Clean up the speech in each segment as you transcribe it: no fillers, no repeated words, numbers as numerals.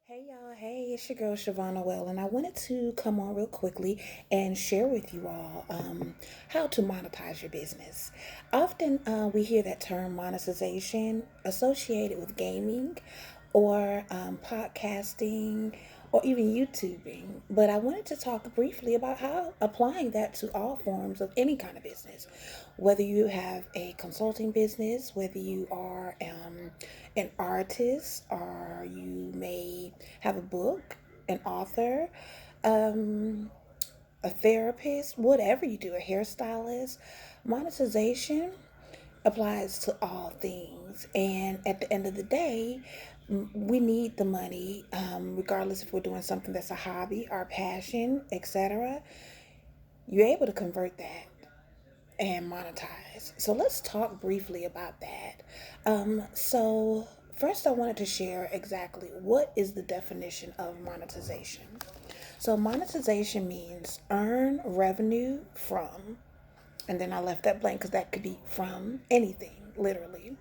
Hey y'all, hey, it's your girl Shavonna Well, and I wanted to come on real quickly and share with you all how to monetize your business. Often we hear that term monetization associated with gaming or podcasting or even YouTubing, but I wanted to talk briefly about how applying that to all forms of any kind of business. Whether you have a consulting business, whether you are an artist, or you may have a book, an author, um, a therapist, whatever you do, a hairstylist, monetization applies to all things. And at the end of the day, we need the money, regardless if we're doing something that's a hobby, our passion, etc. You're able to convert that and monetize. So let's talk briefly about that. First, I wanted to share exactly what is the definition of monetization. So monetization means earn revenue from, and then I left that blank because that could be from anything, literally.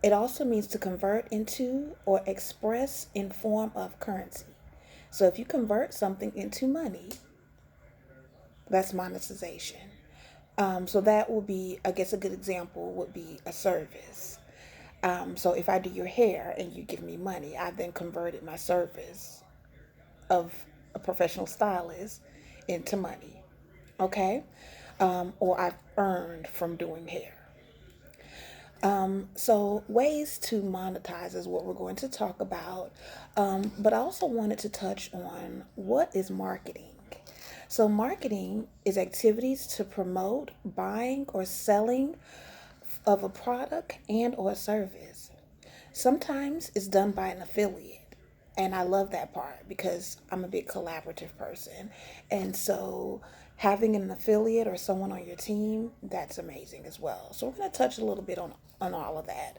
It also means to convert into or express in form of currency. So if you convert something into money, that's monetization. So that will be, I guess, a good example would be a service. So if I do your hair and you give me money, I then converted my service of a professional stylist into money. Okay? Or I've earned from doing hair. So ways to monetize is what we're going to talk about. But I also wanted to touch on what is marketing. So marketing is activities to promote buying or selling of a product and or service. Sometimes it's done by an affiliate. And I love that part because I'm a big collaborative person. And so having an affiliate or someone on your team, that's amazing as well. So we're going to touch a little bit on all of that.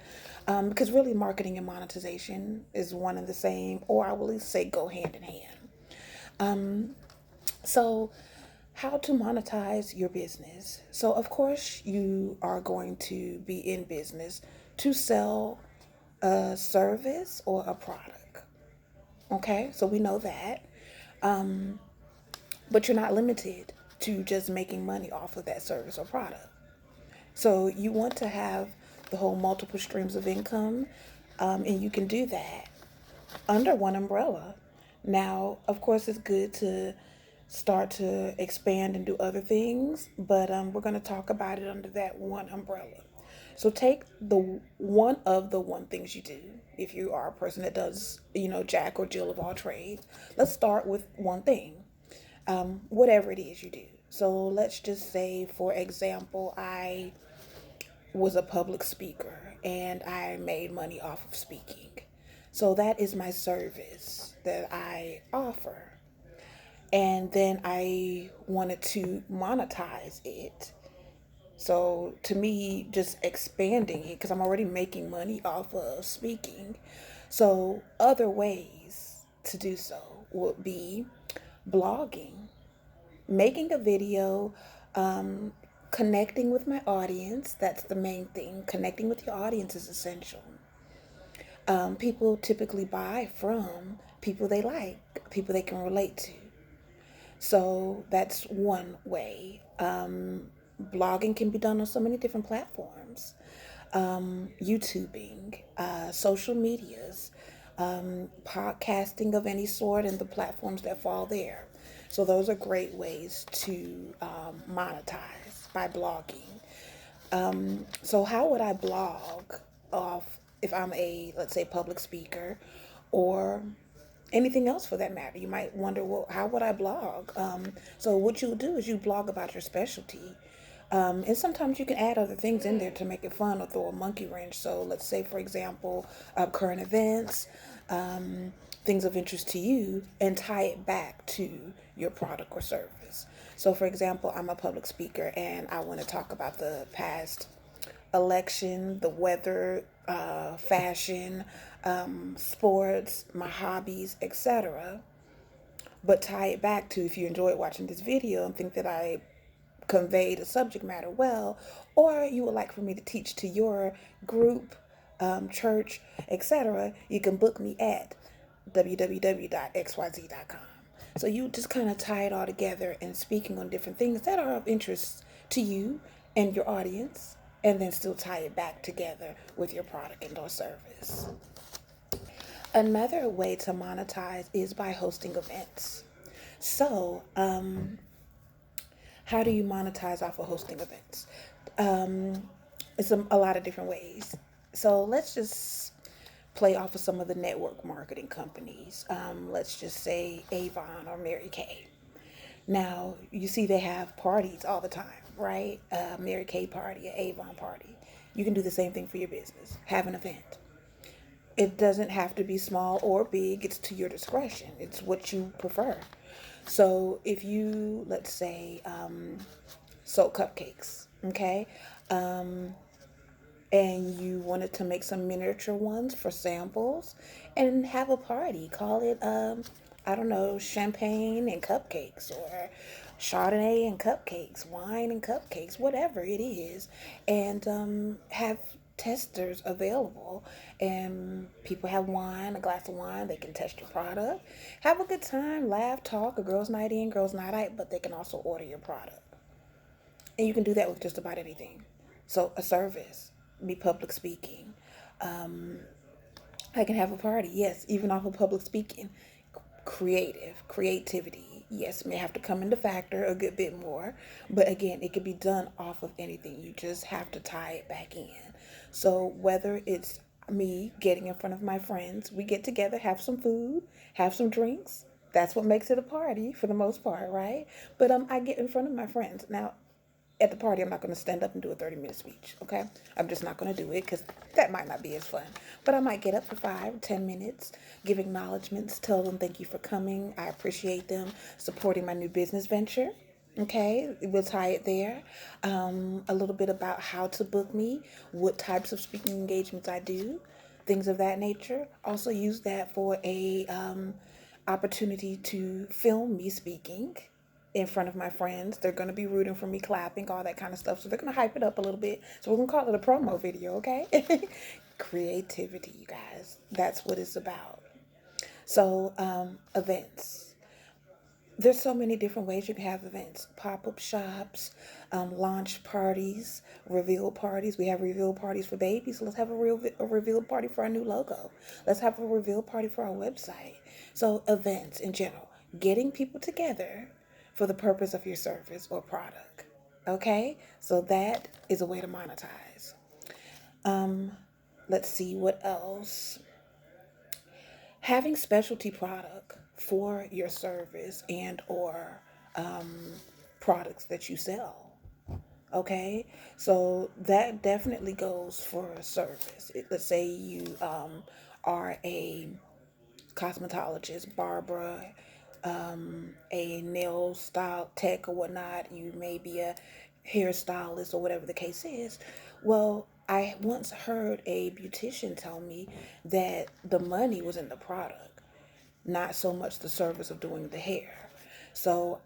Because really marketing and monetization is one and the same, or I will at least say go hand in hand. So how to monetize your business. So, of course, you are going to be in business to sell a service or a product. Okay, so we know that. But you're not limited to just making money off of that service or product. So, you want to have the whole multiple streams of income, and you can do that under one umbrella. Now, of course, it's good to start to expand and do other things, but we're going to talk about it under that one umbrella. So take the one things you do. If you are a person that does, Jack or Jill of all trades, let's start with one thing, whatever it is you do. So let's just say, for example, I was a public speaker and I made money off of speaking. So that is my service that I offer. And then I wanted to monetize it. So to me, just expanding it because I'm already making money off of speaking. So other ways to do so would be blogging, making a video, connecting with my audience. That's the main thing. Connecting with your audience is essential. People typically buy from people they like, people they can relate to. So that's one way. Blogging can be done on so many different platforms. YouTubing, social medias, podcasting of any sort, and the platforms that fall there. So those are great ways to monetize by blogging. So how would I blog off if I'm a, let's say, public speaker or anything else for that matter? You might wonder, well, how would I blog? So what you do is you blog about your specialty. And sometimes you can add other things in there to make it fun or throw a monkey wrench. So let's say, for example, current events, things of interest to you, and tie it back to your product or service. So, for example, I'm a public speaker and I want to talk about the past election, the weather, fashion, sports, my hobbies, etc. But tie it back to, if you enjoyed watching this video and think that I conveyed the subject matter well, or you would like for me to teach to your group, church, etc., you can book me at www.xyz.com. So you just kind of tie it all together and speaking on different things that are of interest to you and your audience, and then still tie it back together with your product and or service. Another way to monetize is by hosting events. So, how do you monetize off of hosting events? It's a lot of different ways. So let's just play off of some of the network marketing companies. Let's just say Avon or Mary Kay. Now, you see they have parties all the time, right? A Mary Kay party, an Avon party. You can do the same thing for your business. Have an event. It doesn't have to be small or big, it's to your discretion. It's what you prefer. So if you, let's say, sold cupcakes, okay? And you wanted to make some miniature ones for samples and have a party. Call it, I don't know, champagne and cupcakes or Chardonnay and cupcakes, wine and cupcakes, whatever it is. And have testers available. And people have wine, a glass of wine, they can test your product. Have a good time, laugh, talk, a girls' night in, girls' night out, but they can also order your product. And you can do that with just about anything. So a service, be public speaking. I can have a party, yes, even off of public speaking. Creativity, yes, may have to come into factor a good bit more. But again, it could be done off of anything. You just have to tie it back in. So whether it's me getting in front of my friends, we get together, have some food, have some drinks. That's what makes it a party for the most part, right? But I get in front of my friends. Now, at the party, I'm not going to stand up and do a 30-minute speech, okay? I'm just not going to do it because that might not be as fun. But I might get up for 5 or 10 minutes, give acknowledgments, tell them thank you for coming. I appreciate them supporting my new business venture. Okay, we'll tie it there. A little bit about how to book me, what types of speaking engagements I do, things of that nature. Also use that for a opportunity to film me speaking in front of my friends. They're going to be rooting for me, clapping, all that kind of stuff. So they're going to hype it up a little bit. So we're going to call it a promo video, okay? Creativity, you guys. That's what it's about. So, events. There's so many different ways you can have events. Pop-up shops, launch parties, reveal parties. We have reveal parties for babies. Let's have a reveal party for our new logo. Let's have a reveal party for our website. So events in general. Getting people together for the purpose of your service or product. Okay? So that is a way to monetize. Let's see what else. Having specialty product for your service and or products that you sell. Okay, so that definitely goes for a service. Let's say you are a cosmetologist, barber, a nail style tech or whatnot. You may be a hairstylist or whatever the case is. Well, I once heard a beautician tell me that the money was in the product, not so much the service of doing the hair. So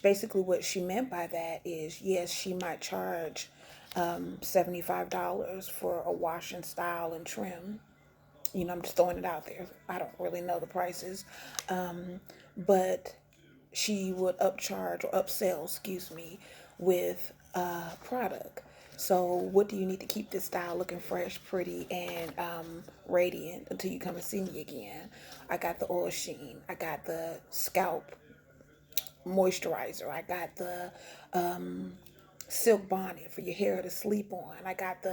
basically, what she meant by that is yes, she might charge $75 for a wash and style and trim. I'm just throwing it out there. I don't really know the prices. But she would upcharge or upsell, excuse me, with a product. So what do you need to keep this style looking fresh, pretty, and radiant until you come and see me again? I got the oil sheen. I got the scalp moisturizer. I got the silk bonnet for your hair to sleep on. I got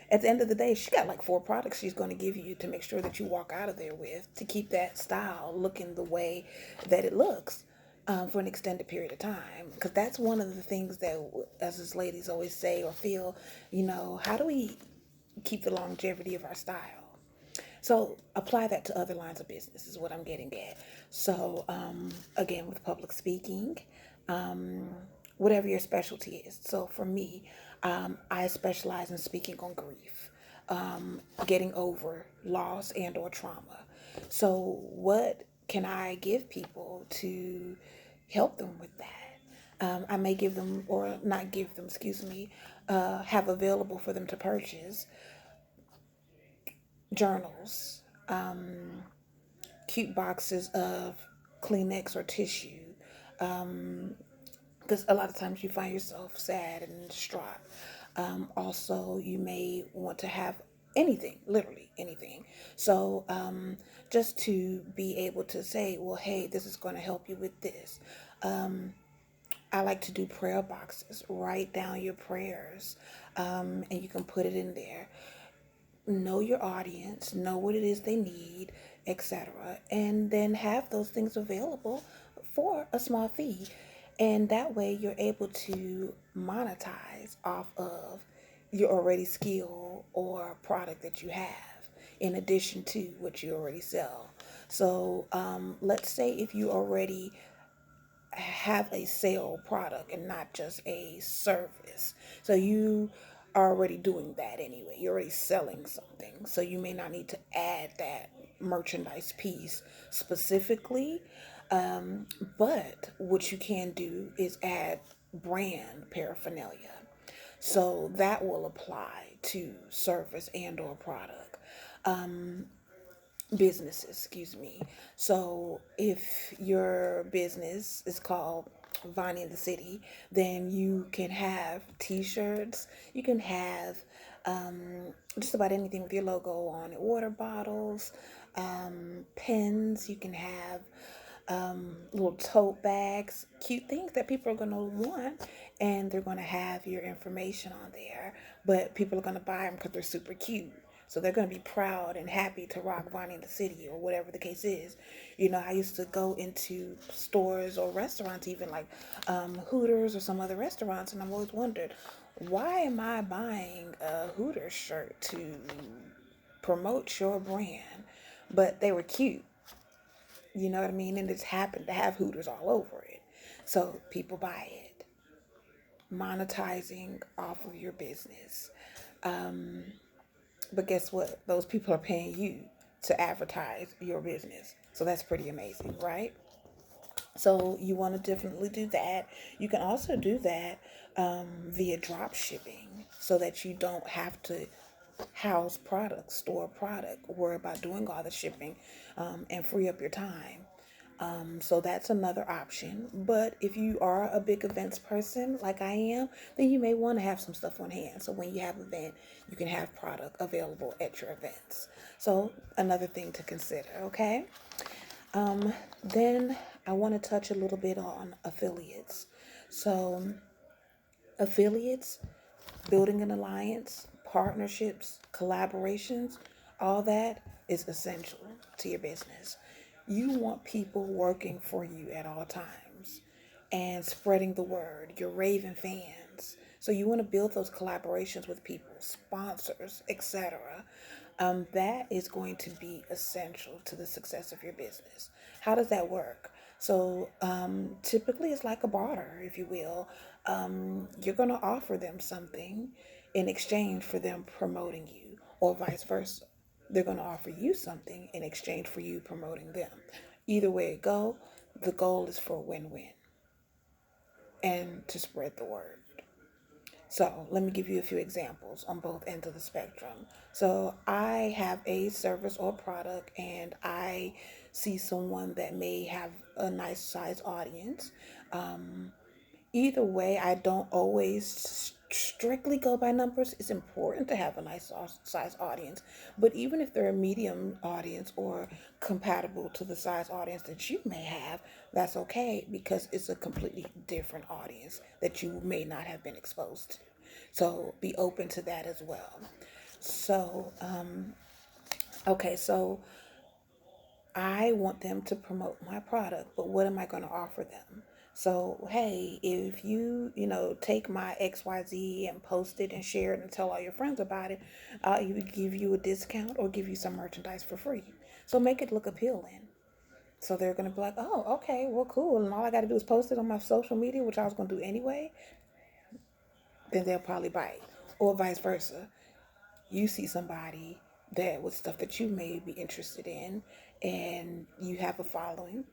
at the end of the day, she got like 4 products she's going to give you to make sure that you walk out of there with to keep that style looking the way that it looks for an extended period of time. Because that's one of the things that us ladies always say or feel, how do we keep the longevity of our style? So apply that to other lines of business is what I'm getting at. So again, with public speaking, whatever your specialty is. So for me, I specialize in speaking on grief, getting over loss and or trauma. So what can I give people to help them with that? I may give them, or not give them, excuse me, have available for them to purchase journals, cute boxes of Kleenex or tissue. Because a lot of times you find yourself sad and distraught. Also, you may want to have anything, literally anything. So, just to be able to say, well, hey, this is going to help you with this. I like to do prayer boxes. Write down your prayers, and you can put it in there. Know your audience, know what it is they need, etc., and then have those things available for a small fee. And that way you're able to monetize off of your already skill or product that you have in addition to what you already sell. So let's say if you already have a sale product and not just a service. So you are already doing that anyway. You're already selling something. So you may not need to add that merchandise piece specifically. But what you can do is add brand paraphernalia. So that will apply to service and or product businesses, excuse me. So if your business is called Vine in the City, then you can have t-shirts, you can have just about anything with your logo on it, water bottles, pens, you can have little tote bags, cute things that people are going to want, and they're going to have your information on there, but people are going to buy them because they're super cute. So they're going to be proud and happy to rock Vonnie in the City or whatever the case is. You know, I used to go into stores or restaurants, even like Hooters or some other restaurants, and I've always wondered, why am I buying a Hooters shirt to promote your brand? But they were cute. You know what I mean? And it's happened to have Hooters all over it. So people buy it. Monetizing off of your business. But guess what? Those people are paying you to advertise your business. So that's pretty amazing, right? So you want to definitely do that. You can also do that via drop shipping so that you don't have to house product, store product, worry about doing all the shipping, and free up your time. So that's another option. But if you are a big events person like I am, then you may want to have some stuff on hand. So when you have an event, you can have product available at your events. So another thing to consider, okay? Then I want to touch a little bit on affiliates. So affiliates, building an alliance, partnerships, collaborations, all that is essential to your business. You want people working for you at all times and spreading the word, your raving fans. So you want to build those collaborations with people, sponsors, etc. That is going to be essential to the success of your business. How does that work? So typically it's like a barter, if you will. You're going to offer them something in exchange for them promoting you, or vice versa. They're going to offer you something in exchange for you promoting them. Either way it go, the goal is for a win-win and to spread the word. So let me give you a few examples on both ends of the spectrum. So I have a service or product and I see someone that may have a nice size audience. Either way, I don't always strictly go by numbers. It's important to have a nice size audience. But even if they're a medium audience or compatible to the size audience that you may have, that's okay because it's a completely different audience that you may not have been exposed to. So be open to that as well. So, okay, so I want them to promote my product, but what am I going to offer them? So, hey, if you take my XYZ and post it and share it and tell all your friends about it, I'll either give you a discount or give you some merchandise for free. So make it look appealing. So they're going to be like, oh, okay, well, cool. And all I got to do is post it on my social media, which I was going to do anyway. Then they'll probably buy it. Or vice versa. You see somebody that with stuff that you may be interested in and you have a following,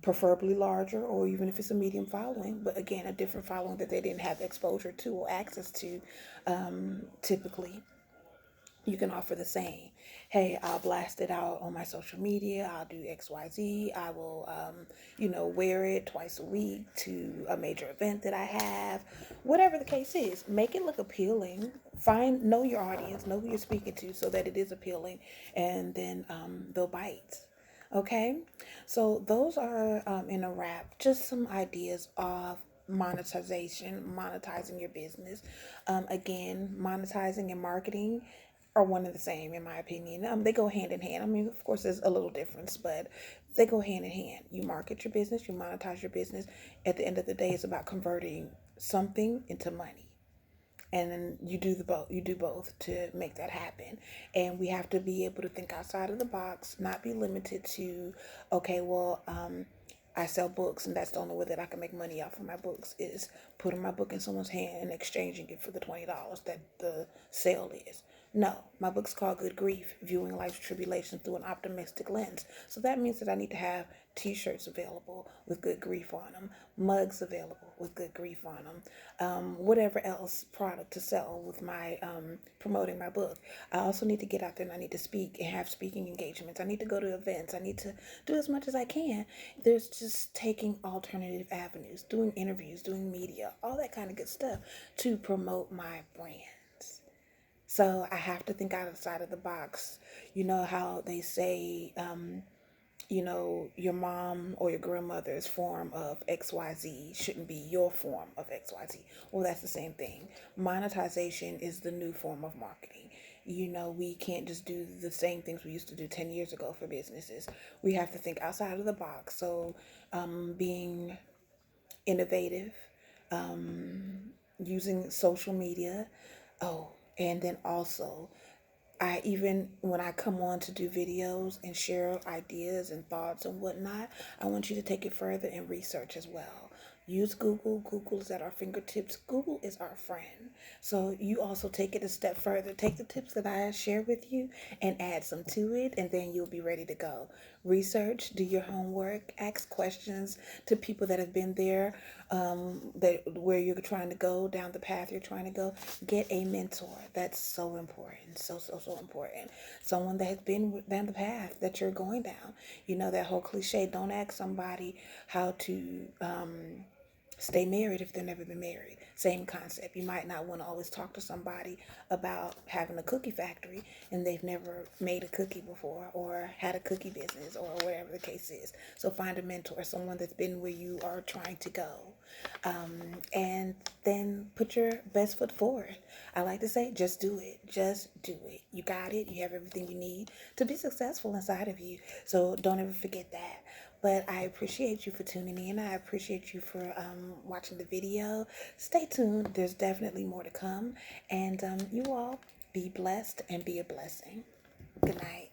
preferably larger, or even if it's a medium following, but again, a different following that they didn't have exposure to or access to typically, you can offer the same. hey, I'll blast it out on my social media. I'll do XYZ. I will, wear it twice a week to a major event that I have. Whatever the case is, make it look appealing. Know your audience, know who you're speaking to so that it is appealing, and then they'll bite. Okay, so those are in a wrap, just some ideas of monetizing your business. Again, monetizing and marketing are one and the same, in my opinion. They go hand in hand. I mean, of course, there's a little difference, but they go hand in hand. You market your business, you monetize your business. At the end of the day, it's about converting something into money, and then you do both to make that happen. And we have to be able to think outside of the box, not be limited to, okay, well, I sell books and that's the only way that I can make money off of my books is putting my book in someone's hand and exchanging it for the $20 that the sale is. No, my book's called Good Grief, Viewing Life's Tribulations Through an Optimistic Lens. So that means that I need to have t-shirts available with good grief on them, mugs available with good grief on them, whatever else product to sell with my promoting my book. I also need to get out there and I need to speak and have speaking engagements. I need to go to events. I need to do as much as I can. There's just taking alternative avenues, doing interviews, doing media, all that kind of good stuff to promote my brand. So I have to think outside of the box. You know how they say, your mom or your grandmother's form of XYZ shouldn't be your form of XYZ. Well, that's the same thing. Monetization is the new form of marketing. We can't just do the same things we used to do 10 years ago for businesses. We have to think outside of the box. So, being innovative, using social media. Oh, and then also, when I come on to do videos and share ideas and thoughts and whatnot, I want you to take it further and research as well. Use Google. Google is at our fingertips. Google is our friend. So you also take it a step further. Take the tips that I share with you and add some to it, and then you'll be ready to go. Research, do your homework, ask questions to people that have been there, that where you're trying to go, down the path you're trying to go. Get a mentor. That's so important. So important. Someone that has been down the path that you're going down. That whole cliche, don't ask somebody how to stay married if they've never been married. Same concept. You might not want to always talk to somebody about having a cookie factory and they've never made a cookie before or had a cookie business or whatever the case is. So find a mentor, someone that's been where you are trying to go. And then put your best foot forward. I like to say, just do it. Just do it. You got it. You have everything you need to be successful inside of you. So don't ever forget that. But I appreciate you for tuning in. I appreciate you for watching the video. Stay tuned. There's definitely more to come. And you all be blessed and be a blessing. Good night.